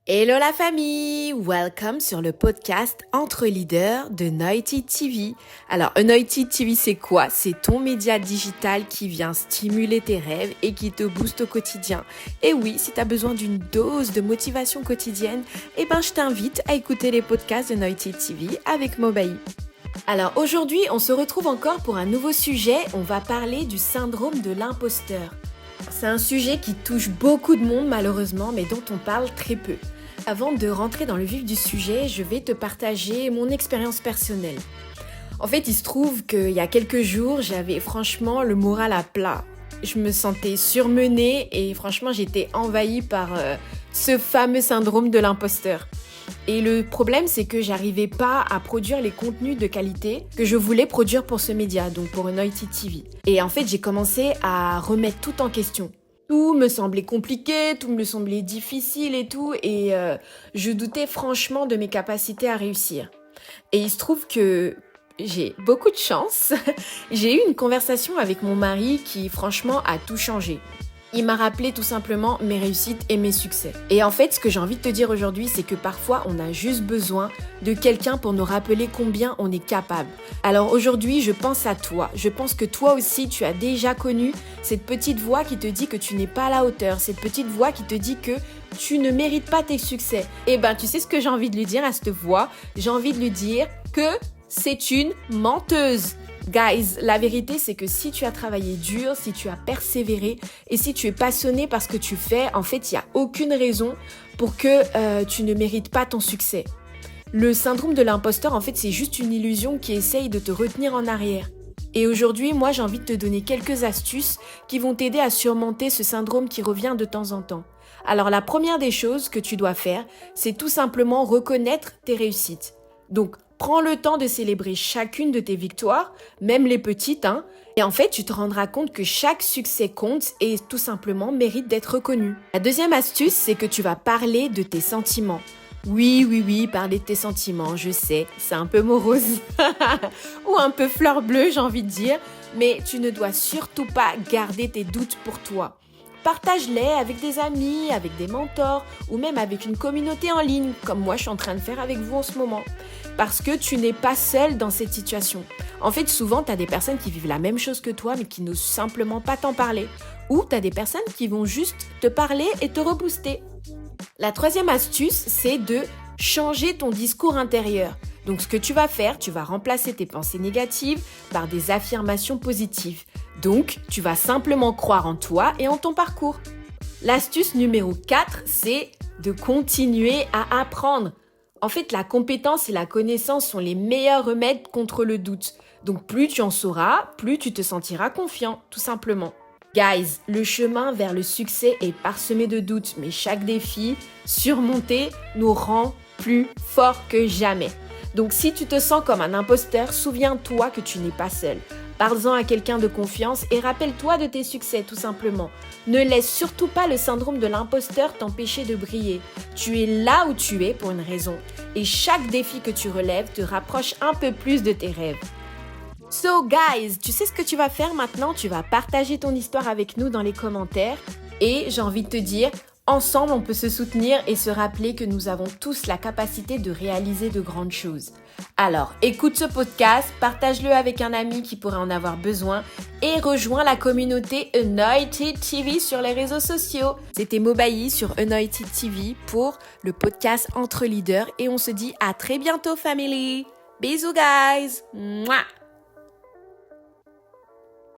Hello la famille, welcome sur le podcast Entre Leaders de Anointed TV. Alors Anointed TV c'est quoi? C'est ton média digital qui vient stimuler tes rêves et qui te booste au quotidien. Et oui, si tu as besoin d'une dose de motivation quotidienne, je t'invite à écouter les podcasts de Anointed TV avec Mobaï. Alors aujourd'hui, on se retrouve encore pour un nouveau sujet, on va parler du syndrome de l'imposteur. C'est un sujet qui touche beaucoup de monde malheureusement, mais dont on parle très peu. Avant de rentrer dans le vif du sujet, je vais te partager mon expérience personnelle. En fait, il se trouve qu'il y a quelques jours, j'avais franchement le moral à plat. Je me sentais surmenée et franchement, j'étais envahie par ce fameux syndrome de l'imposteur. Et le problème, c'est que j'arrivais pas à produire les contenus de qualité que je voulais produire pour ce média, donc pour Anointed TV. Et en fait, j'ai commencé à remettre tout en question. Tout me semblait compliqué, tout me semblait difficile et tout, et je doutais franchement de mes capacités à réussir. Et il se trouve que j'ai beaucoup de chance. J'ai eu une conversation avec mon mari qui franchement a tout changé. Il m'a rappelé tout simplement mes réussites et mes succès. Et en fait, ce que j'ai envie de te dire aujourd'hui, c'est que parfois, on a juste besoin de quelqu'un pour nous rappeler combien on est capable. Alors aujourd'hui, je pense à toi. Je pense que toi aussi, tu as déjà connu cette petite voix qui te dit que tu n'es pas à la hauteur. Cette petite voix qui te dit que tu ne mérites pas tes succès. Et tu sais ce que j'ai envie de lui dire à cette voix? J'ai envie de lui dire que c'est une menteuse. Guys, la vérité c'est que si tu as travaillé dur, si tu as persévéré et si tu es passionné par ce que tu fais, en fait, il n'y a aucune raison pour que tu ne mérites pas ton succès. Le syndrome de l'imposteur, en fait, c'est juste une illusion qui essaye de te retenir en arrière. Et aujourd'hui, moi, j'ai envie de te donner quelques astuces qui vont t'aider à surmonter ce syndrome qui revient de temps en temps. Alors, la première des choses que tu dois faire, c'est tout simplement reconnaître tes réussites. Donc, prends le temps de célébrer chacune de tes victoires, même les petites, et en fait, tu te rendras compte que chaque succès compte et tout simplement mérite d'être reconnu. La deuxième astuce, c'est que tu vas parler de tes sentiments. Oui, parler de tes sentiments, je sais, c'est un peu morose ou un peu fleur bleue, j'ai envie de dire, mais tu ne dois surtout pas garder tes doutes pour toi. Partage-les avec des amis, avec des mentors ou même avec une communauté en ligne, comme moi je suis en train de faire avec vous en ce moment. Parce que tu n'es pas seul dans cette situation. En fait, souvent, tu as des personnes qui vivent la même chose que toi, mais qui n'osent simplement pas t'en parler. Ou tu as des personnes qui vont juste te parler et te rebooster. La troisième astuce, c'est de changer ton discours intérieur. Donc, ce que tu vas faire, tu vas remplacer tes pensées négatives par des affirmations positives. Donc, tu vas simplement croire en toi et en ton parcours. L'astuce numéro 4, c'est de continuer à apprendre. En fait, la compétence et la connaissance sont les meilleurs remèdes contre le doute. Donc, plus tu en sauras, plus tu te sentiras confiant, tout simplement. Guys, le chemin vers le succès est parsemé de doutes, mais chaque défi surmonté nous rend plus forts que jamais. Donc, si tu te sens comme un imposteur, souviens-toi que tu n'es pas seul. Parle-en à quelqu'un de confiance et rappelle-toi de tes succès, tout simplement. Ne laisse surtout pas le syndrome de l'imposteur t'empêcher de briller. Tu es là où tu es pour une raison. Et chaque défi que tu relèves te rapproche un peu plus de tes rêves. So guys, tu sais ce que tu vas faire maintenant? Tu vas partager ton histoire avec nous dans les commentaires. Et j'ai envie de te dire, ensemble on peut se soutenir et se rappeler que nous avons tous la capacité de réaliser de grandes choses. Alors, écoute ce podcast, partage-le avec un ami qui pourrait en avoir besoin et rejoins la communauté Anointed TV sur les réseaux sociaux. C'était Mobaï sur Anointed TV pour le podcast Entre Leaders et on se dit à très bientôt family. Bisous guys. Mouah.